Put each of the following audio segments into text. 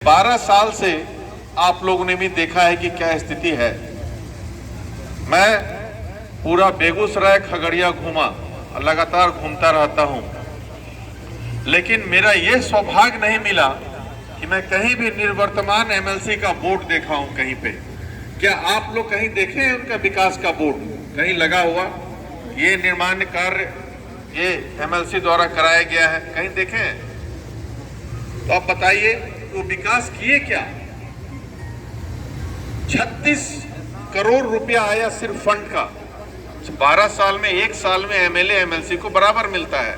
12 साल से आप लोगों ने भी देखा है कि क्या स्थिति है। मैं पूरा बेगूसराय खगड़िया घूमा, लगातार घूमता रहता हूं, लेकिन मेरा यह सौभाग्य नहीं मिला कि मैं कहीं भी निवर्तमान एमएलसी का बोर्ड देखा हूं कहीं पे। क्या आप लोग कहीं देखे हैं उनका विकास का बोर्ड कहीं लगा हुआ? ये निर्माण कार्य ये एमएलसी द्वारा कराया गया है, कहीं देखे हैं? तो आप बताइए वो विकास किए क्या? 36 करोड़ रुपया आया सिर्फ फंड का। 12 साल में, एक साल में एमएलए एमएलसी को बराबर मिलता है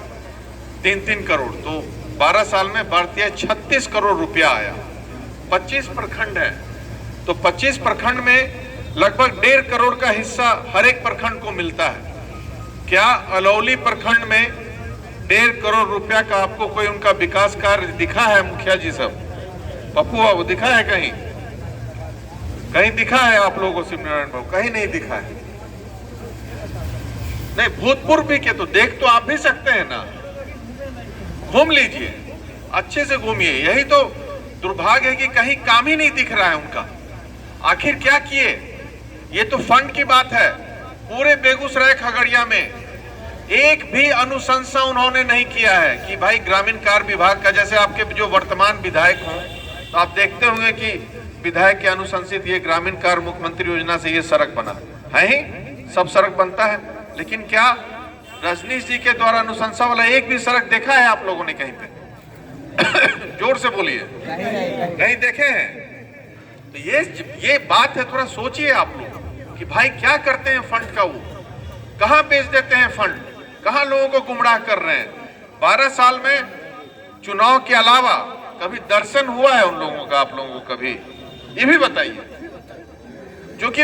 3-3 करोड़, तो 12 साल में बढ़ती है 36 करोड़ रुपया आया। 25 प्रखंड है, तो 25 प्रखंड में लगभग 1.5 करोड़ का हिस्सा हर एक प्रखंड को मिलता है। क्या अलौली प्रखंड में 1.5 करोड़ रुपया का आपको कोई उनका विकास कार्य दिखा है? मुखिया जी सब, पप्पू बाबू, दिखा है कहीं? कहीं दिखा है आप लोगों को? शिवनारायण बाबू, कहीं नहीं दिखा है। नहीं, भूतपूर्व भी के तो देख तो आप भी सकते हैं ना, घूम लीजिए, अच्छे से घूमिए। यही तो दुर्भाग्य है कि कहीं काम ही नहीं दिख रहा है उनका। आखिर क्या किए? ये तो फंड की बात है। पूरे बेगूसराय खगड़िया में एक भी अनुशंसा उन्होंने नहीं किया है कि भाई ग्रामीण कार्य विभाग का, जैसे आपके जो वर्तमान विधायक हों तो आप देखते होंगे कि विधायक के अनुशंसित ये ग्रामीण कार्य मुख्यमंत्री योजना से ये सड़क बना है ही, सब सड़क बनता है, लेकिन क्या रजनीश जी के द्वारा अनुशंसा वाला एक भी सड़क देखा है आप लोगों ने कहीं पे? जोर से बोलिए, नहीं देखे हैं? तो ये बात है, थोड़ा सोचिए आप लोग कि भाई क्या करते हैं फंड का, वो कहां बेच देते हैं फंड, कहां लोगों को गुमराह कर रहे हैं। 12 साल में चुनाव के अलावा कभी दर्शन हुआ है उन लोगों का? आप लोगों को कभी ये भी बताइए। जो कि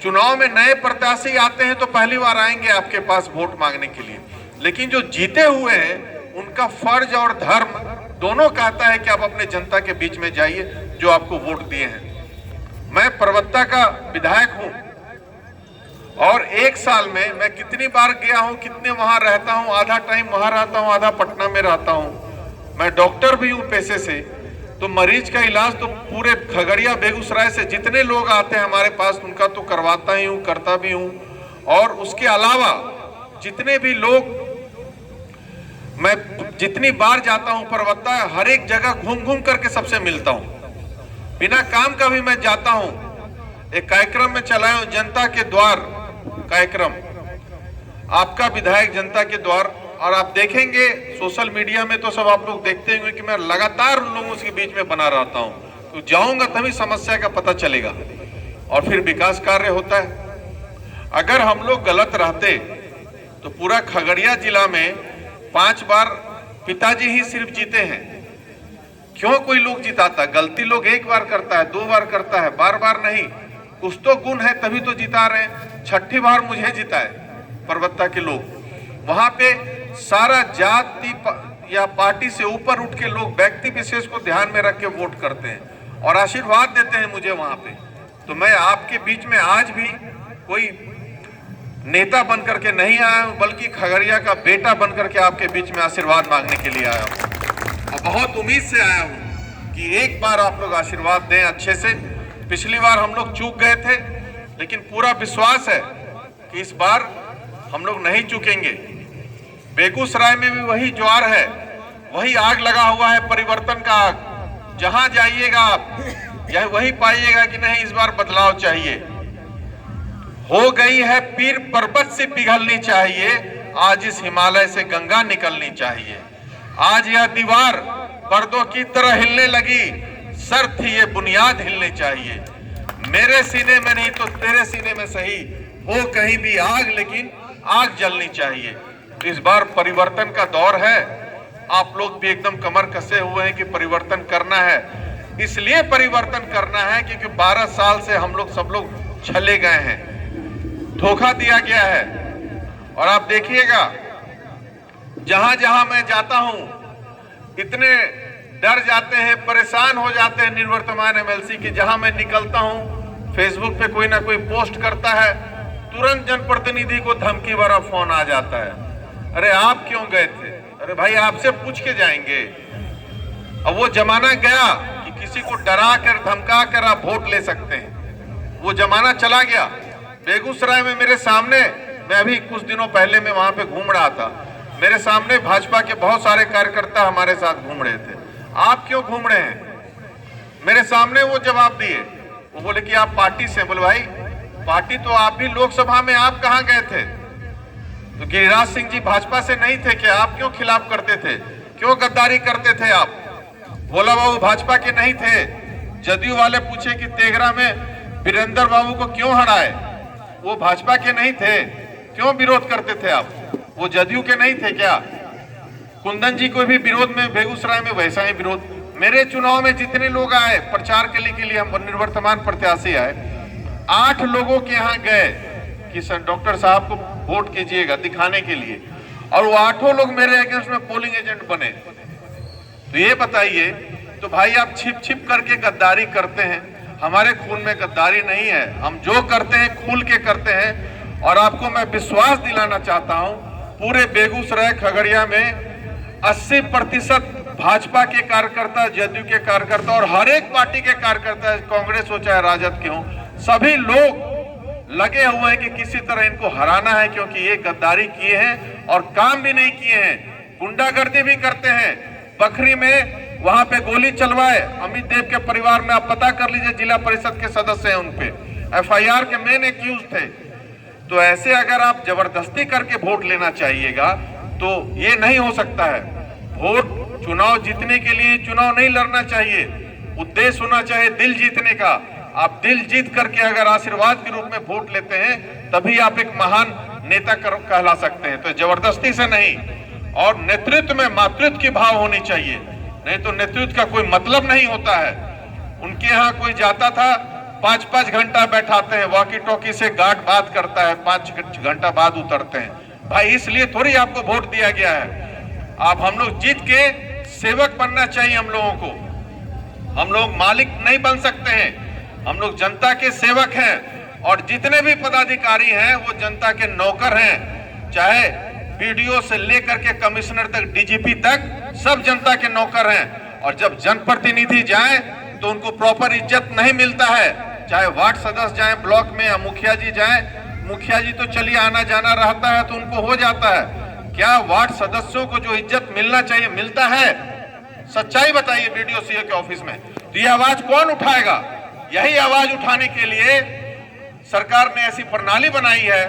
चुनाव में नए प्रत्याशी आते हैं तो पहली बार आएंगे आपके पास वोट मांगने के लिए, लेकिन जो जीते हुए हैं उनका फर्ज और धर्म दोनों कहता है कि आप अपने जनता के बीच में जाइए जो आपको वोट दिए हैं। मैं परबत्ता का विधायक हूं और एक साल में मैं कितनी बार गया हूं, कितने वहां रहता हूं, आधा टाइम वहां रहता हूं, आधा पटना में रहता हूं। मैं डॉक्टर भी हूं पेशे से, तो मरीज का इलाज तो पूरे खगड़िया बेगूसराय से जितने लोग आते हैं हमारे पास उनका तो करवाता ही हूं, करता भी हूं। और उसके अलावा जितने भी लोग, मैं जितनी बार जाता हूं परबत्ता, हर एक जगह घूम घूम करके सबसे मिलता हूं। बिना काम का भी मैं जाता हूं। एक कार्यक्रम में चलाया हूं, जनता के द्वार कार्यक्रम, आपका विधायक जनता के द्वार, और आप देखेंगे सोशल मीडिया में तो सब आप लोग देखते होंगे कि मैं लगातार उन लोगों के बीच में बना रहता हूं। तो जाऊंगा तभी समस्या का पता चलेगा और फिर विकास कार्य होता है। अगर हम लोग गलत रहते तो पूरा खगड़िया जिला में 5 बार पिताजी ही सिर्फ जीते हैं। क्यों कोई लोग जिताता? गलती लोग एक बार करता है, 2 बार करता है, बार बार नहीं। कुछ तो गुण है तभी तो जिता रहे हैं। 6ठी बार मुझे जिताए परबत्ता के लोग। वहां पे सारा जाति या पार्टी से ऊपर उठ के लोग व्यक्ति विशेष को ध्यान में रख के वोट करते हैं और आशीर्वाद देते हैं मुझे वहां पे। तो मैं आपके बीच में आज भी कोई नेता बनकर के नहीं आया हूं, बल्कि खगड़िया का बेटा बनकर के आपके बीच में आशीर्वाद मांगने के लिए आया हूं। और बहुत उम्मीद से आया हूं कि एक बार आप लोग आशीर्वाद दें अच्छे से। पिछली बार हम लोग चूक गए थे, लेकिन पूरा विश्वास है कि इस बार हम लोग नहीं चूकेंगे। बेगूसराय में भी वही ज्वार है, वही आग लगा हुआ है, परिवर्तन का आग। जहां जाइएगा आप यह वही पाइएगा कि नहीं, इस बार बदलाव चाहिए। हो गई है पीर पर्वत से पिघलनी चाहिए, आज इस हिमालय से गंगा निकलनी चाहिए। आज यह दीवार पर्दों की तरह हिलने लगी, सर थी ये बुनियाद हिलनी चाहिए। मेरे सीने में नहीं तो तेरे सीने में सही, हो कहीं भी आग लेकिन आग जलनी चाहिए। तो इस बार परिवर्तन का दौर है। आप लोग भी एकदम कमर कसे हुए हैं कि परिवर्तन करना है। इसलिए परिवर्तन करना है क्योंकि 12 साल से हम लोग सब लोग छले गए हैं, धोखा दिया गया है। और आप देखिएगा जहां जहां मैं जाता हूं इतने डर जाते हैं, परेशान हो जाते हैं निवर्तमान एमएलसी की। जहां मैं निकलता हूं फेसबुक पे कोई ना कोई पोस्ट करता है, तुरंत जनप्रतिनिधि को धमकी भरा फोन आ जाता है, अरे आप क्यों गए थे? अरे भाई आपसे पूछ के जाएंगे। अब वो जमाना गया कि किसी को डरा कर धमका कर आप वोट ले सकते हैं। वो जमाना चला गया। बेगूसराय में मेरे सामने, मैं अभी कुछ दिनों पहले मैं वहां पे घूम रहा था, मेरे सामने भाजपा के बहुत सारे कार्यकर्ता हमारे साथ घूम रहे थे। आप क्यों घूम रहे हैं? मेरे सामने वो जवाब दिए, वो बोले कि आप पार्टी से। बोले भाई पार्टी तो आप भी लोकसभा में आप कहां गए थे? तो गिरिराज सिंह जी भाजपा से नहीं थे क्या? आप क्यों खिलाफ करते थे? क्यों गद्दारी करते थे आप? भोला बाबू भाजपा के नहीं थे। जदयू वाले पूछे कि तेघरा में वीरेंद्र बाबू को क्यों हराए? वो भाजपा के नहीं थे, क्यों विरोध करते थे आप? वो जदयू के नहीं थे क्या? कुंदन जी को भी विरोध में बेगूसराय में वैसा ही विरोध। मेरे चुनाव में जितने लोग आए प्रचार के लिए हम निर्वर्तमान प्रत्याशी आए, 8 लोगों के यहाँ गए कि सर डॉक्टर साहब को वोट कीजिएगा दिखाने के लिए, और वो 8 लोग मेरे अगेंस्ट में पोलिंग एजेंट बने। तो ये बताइए, तो भाई आप छिप छिप करके गद्दारी करते हैं। हमारे खून में गद्दारी नहीं है, हम जो करते हैं खुल के करते हैं। और आपको मैं विश्वास दिलाना चाहता हूं, पूरे बेगूसराय खगड़िया में 80% भाजपा के कार्यकर्ता, जदयू के कार्यकर्ता और हर एक पार्टी के कार्यकर्ता, कांग्रेस हो चाहे राजद के हो, सभी लोग लगे हुए हैं कि किसी तरह इनको हराना है, क्योंकि ये गद्दारी किए हैं और काम भी नहीं किए हैं, गुंडागर्दी भी करते हैं। बखरी में वहां पे गोली चलवाए अमित देव के परिवार में, आप पता कर लीजिए, जिला परिषद के सदस्य हैं, उनपे FIR के मेन एक्यूज थे। तो ऐसे अगर आप जबरदस्ती करके वोट लेना चाहिएगा तो ये नहीं हो सकता है। वोट चुनाव जीतने के लिए चुनाव नहीं लड़ना चाहिए, उद्देश्य होना चाहिए दिल जीतने का। आप दिल जीत करके अगर आशीर्वाद के रूप में वोट लेते हैं तभी आप एक महान नेता कहला सकते हैं, तो जबरदस्ती से नहीं। और नेतृत्व में मातृत्व की भाव होनी चाहिए, नहीं तो नेतृत्व का कोई मतलब नहीं होता है। उनके यहाँ कोई जाता था, 5-5 घंटा बैठाते हैं, वॉकी टॉकी से गार्ड बात करता है, 5 घंटा बाद उतरते हैं। भाई इसलिए थोड़ी आपको वोट दिया गया है। आप हम लोग जीत के सेवक बनना चाहिए हम लोगों को। हम लोग मालिक नहीं बन सकते हैं, हम लोग जनता के सेवक हैं। और जितने भी पदाधिकारी हैं वो जनता के नौकर हैं, चाहे BDO से लेकर के कमिश्नर तक, DGP तक, सब जनता के नौकर हैं। और जब जनप्रतिनिधि जाए तो उनको प्रॉपर इज्जत नहीं मिलता है, चाहे वार्ड सदस्य जाए ब्लॉक में या मुखिया जी जाए। मुखिया जी तो चलिए आना जाना रहता है तो उनको हो जाता है, क्या वार्ड सदस्यों को जो इज्जत मिलना चाहिए मिलता है? सच्चाई बताइए BDO CO के ऑफिस में। तो ये आवाज कौन उठाएगा? यही आवाज उठाने के लिए सरकार ने ऐसी प्रणाली बनाई है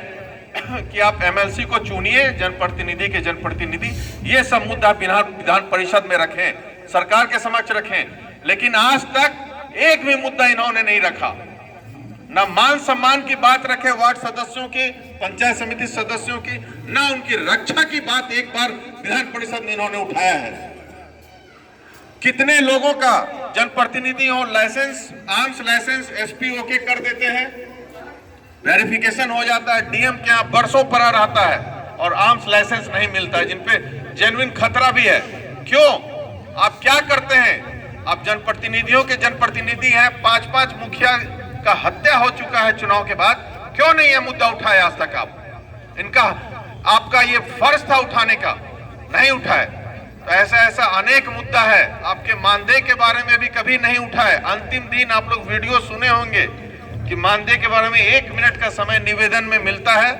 कि आप MLC को चुनिए, जनप्रतिनिधि के जनप्रतिनिधि, ये सब मुद्दा विधान परिषद में रखें, सरकार के समक्ष रखें। लेकिन आज तक एक भी मुद्दा इन्होंने नहीं रखा, ना मान सम्मान की बात रखे वार्ड सदस्यों की, पंचायत समिति सदस्यों की, ना उनकी रक्षा की बात एक बार विधान परिषद में इन्होंने उठाया है। कितने लोगों का जनप्रतिनिधि हो लाइसेंस, आर्म्स लाइसेंस SPO के कर देते हैं, वेरिफिकेशन हो जाता है, DM के यहाँ बरसों पड़ा रहता है और आर्म्स लाइसेंस नहीं मिलता है, जिनपे जेन्युइन खतरा भी है। क्यों? आप क्या करते हैं? आप जनप्रतिनिधियों के जनप्रतिनिधि हैं, 5-5 मुखिया का हत्या हो चुका है चुनाव के बाद, क्यों नहीं यह मुद्दा उठाया आज तक? आप इनका, आपका ये फर्ज था उठाने का, नहीं उठाए। तो ऐसा अनेक मुद्दा है। आपके मानदेय के बारे में भी कभी नहीं उठाए। अंतिम दिन आप लोग वीडियो सुने होंगे कि मानदेय के बारे में 1 मिनट का समय निवेदन में मिलता है,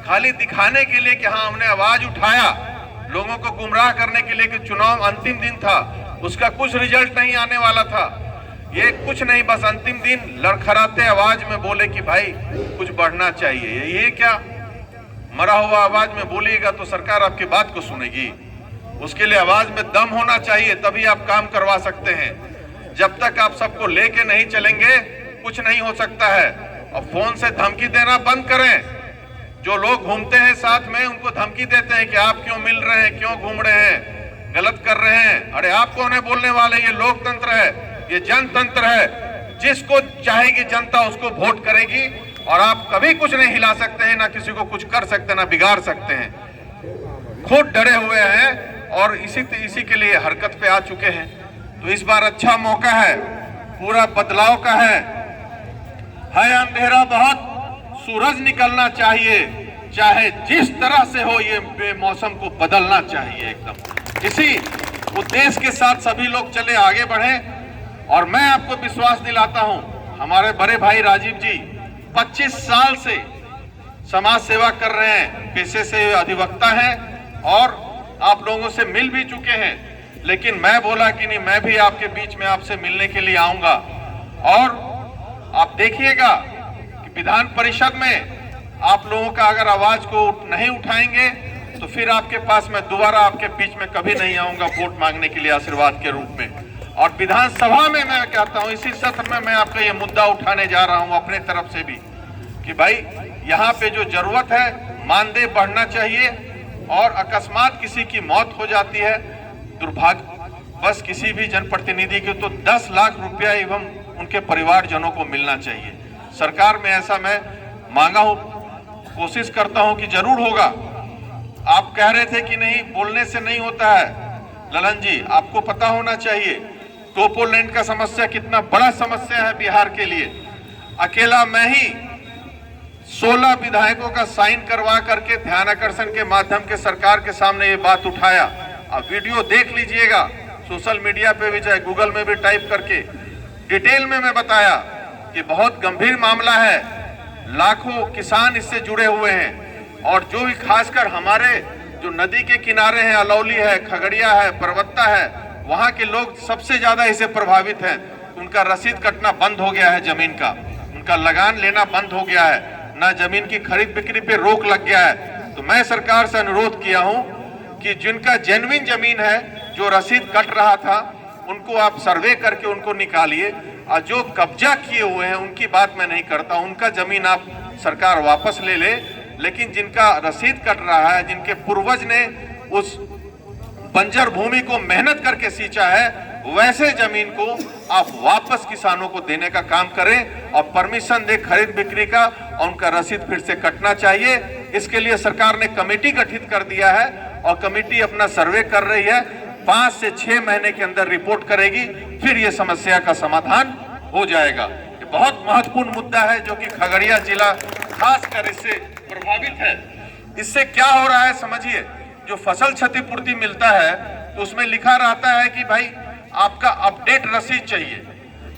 खाली दिखाने के लिए कि हाँ हमने आवाज उठाया, लोगों को गुमराह करने के लिए कि चुनाव अंतिम दिन था, उसका कुछ रिजल्ट नहीं आने वाला था। ये कुछ नहीं, बस अंतिम दिन लड़खड़ाते आवाज में बोले कि भाई कुछ बढ़ना चाहिए। ये क्या मरा हुआ आवाज में बोलिएगा तो सरकार आपकी बात को सुनेगी? उसके लिए आवाज में दम होना चाहिए, तभी आप काम करवा सकते हैं। जब तक आप सबको लेके नहीं चलेंगे कुछ नहीं हो सकता है। और फोन से धमकी देना बंद करें। जो लोग घूमते हैं साथ में उनको धमकी देते हैं कि आप क्यों मिल रहे हैं, क्यों घूम रहे हैं, गलत कर रहे हैं। अरे आप कौन है बोलने वाले? ये लोकतंत्र है, ये जनतंत्र है। जिसको चाहेगी जनता उसको वोट करेगी और आप कभी कुछ नहीं हिला सकते हैं, ना किसी को कुछ कर सकते, ना बिगाड़ सकते हैं। खुद डरे हुए हैं और इसी के लिए हरकत पे आ चुके हैं। तो इस बार अच्छा मौका है, पूरा बदलाव का है अंधेरा बहुत, सूरज निकलना चाहिए, चाहे जिस तरह से हो, ये मौसम को बदलना चाहिए एकदम। इसी उद्देश्य के साथ सभी लोग चले आगे बढ़े। और मैं आपको विश्वास दिलाता हूं, हमारे बड़े भाई राजीव जी 25 साल से समाज सेवा कर रहे हैं, पेशे से अधिवक्ता हैं और आप लोगों से मिल भी चुके हैं। लेकिन मैं बोला कि नहीं, मैं भी आपके बीच में आपसे मिलने के लिए आऊंगा। और आप देखिएगा कि विधान परिषद में आप लोगों का अगर आवाज को नहीं उठाएंगे तो फिर आपके पास मैं दोबारा आपके बीच में कभी नहीं आऊंगा वोट मांगने के लिए आशीर्वाद के रूप में। और विधानसभा में मैं कहता हूं, इसी सत्र में मैं आपका ये मुद्दा उठाने जा रहा हूं अपने तरफ से भी कि भाई यहाँ पे जो जरूरत है मानदेय बढ़ना चाहिए। और अकस्मात किसी की मौत हो जाती है, दुर्भाग्य बस किसी भी जनप्रतिनिधि की, तो 10 लाख रुपया एवं उनके परिवारजनों को मिलना चाहिए। सरकार में ऐसा मैं मांगा हूं, कोशिश करता हूं कि जरूर होगा। आप कह रहे थे कि नहीं, बोलने से नहीं होता है। ललन जी, आपको पता होना चाहिए टोपोलैंड का समस्या कितना बड़ा समस्या है बिहार के लिए। अकेला मैं ही 16 विधायकों का साइन करवा करके ध्यान आकर्षण के माध्यम के सरकार के सामने ये बात उठाया। अब वीडियो देख लीजिएगा, सोशल मीडिया पे भी, चाहे गूगल में भी टाइप करके डिटेल में मैं बताया कि बहुत गंभीर मामला है। लाखों किसान इससे जुड़े हुए हैं और जो भी खासकर हमारे जो नदी के किनारे हैं, अलौली है, खगड़िया है, परबत्ता है, वहां के लोग सबसे ज्यादा इससे प्रभावित हैं। उनका रसीद कटना बंद हो गया है, जमीन का उनका लगान लेना बंद हो गया है, ना जमीन की खरीद बिक्री पे रोक लग गया है। तो मैं सरकार से अनुरोध किया हूं कि जिनका जेन्युइन जमीन है, जो रसीद कट रहा था, उनको आप सर्वे करके उनको निकालिए। और जो कब्जा किए हुए हैं उनकी बात मैं नहीं करता, उनका जमीन आप सरकार वापस ले ले। लेकिन जिनका रसीद कट रहा है, जिनके पूर्वज ने उस बंजर भूमि को मेहनत करके सींचा है, वैसे जमीन को आप वापस किसानों को देने का काम करें और परमिशन दे खरीद बिक्री का, और उनका रसीद फिर से कटना चाहिए। इसके लिए सरकार ने कमेटी गठित कर दिया है और कमेटी अपना सर्वे कर रही है। 5 से 6 महीने के अंदर रिपोर्ट करेगी, फिर ये समस्या का समाधान हो जाएगा। ये बहुत महत्वपूर्ण मुद्दा है जो कि खगड़िया जिला खासकर इससे प्रभावित है। इससे क्या हो रहा है समझिए, जो फसल क्षतिपूर्ति मिलता है तो उसमें लिखा रहता है कि भाई आपका अपडेट रसीद चाहिए।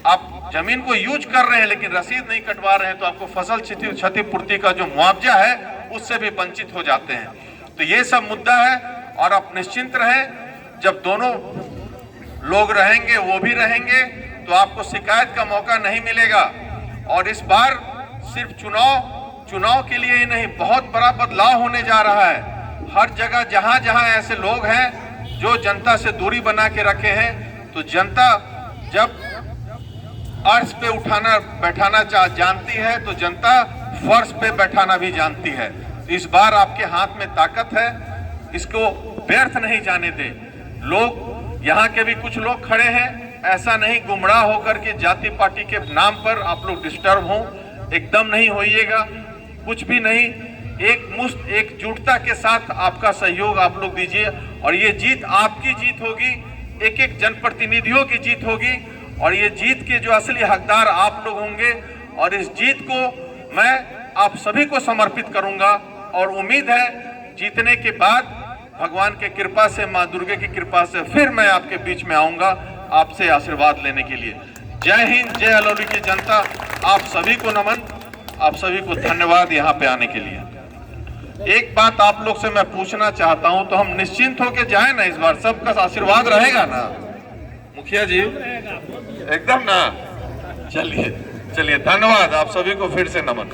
आप जमीन को यूज कर रहे हैं लेकिन रसीद नहीं कटवा रहे हैं तो आपको फसल क्षतिपूर्ति का जो मुआवजा है उससे भी वंचित हो जाते हैं। तो ये सब मुद्दा है और आप निश्चिंत रहें, जब दोनों लोग रहेंगे, वो भी रहेंगे, तो आपको शिकायत का मौका नहीं मिलेगा। और इस बार सिर्फ चुनाव के लिए ही नहीं, बहुत बड़ा बदलाव होने जा रहा है। हर जगह जहां जहां ऐसे लोग हैं जो जनता से दूरी बना के रखे हैं, तो जनता जब अर्श पे उठाना बैठाना जानती है तो जनता फर्श पे बैठाना भी जानती है। तो इस बार आपके हाथ में ताकत है, इसको व्यर्थ नहीं जाने दे। लोग यहाँ के भी कुछ लोग खड़े हैं, ऐसा नहीं गुमराह होकर के जाति पार्टी के नाम पर आप लोग डिस्टर्ब हों, एकदम नहीं होइएगा, कुछ भी नहीं। एकजुटता के साथ आपका सहयोग आप लोग दीजिए और ये जीत आपकी जीत होगी, एक एक जनप्रतिनिधियों की जीत होगी और ये जीत के जो असली हकदार आप लोग होंगे। और इस जीत को मैं आप सभी को समर्पित करूंगा और उम्मीद है जीतने के बाद भगवान के कृपा से, माँ दुर्गा की कृपा से फिर मैं आपके बीच में आऊंगा आपसे आशीर्वाद लेने के लिए। जय हिंद, जय अलौली की जनता। आप सभी को नमन, आप सभी को धन्यवाद यहाँ पे आने के लिए। एक बात आप लोग से मैं पूछना चाहता हूं, तो हम निश्चिंत होके जाए ना, इस बार सबका आशीर्वाद रहेगा ना मुखिया जी? एकदम ना। चलिए धन्यवाद, आप सभी को फिर से नमन।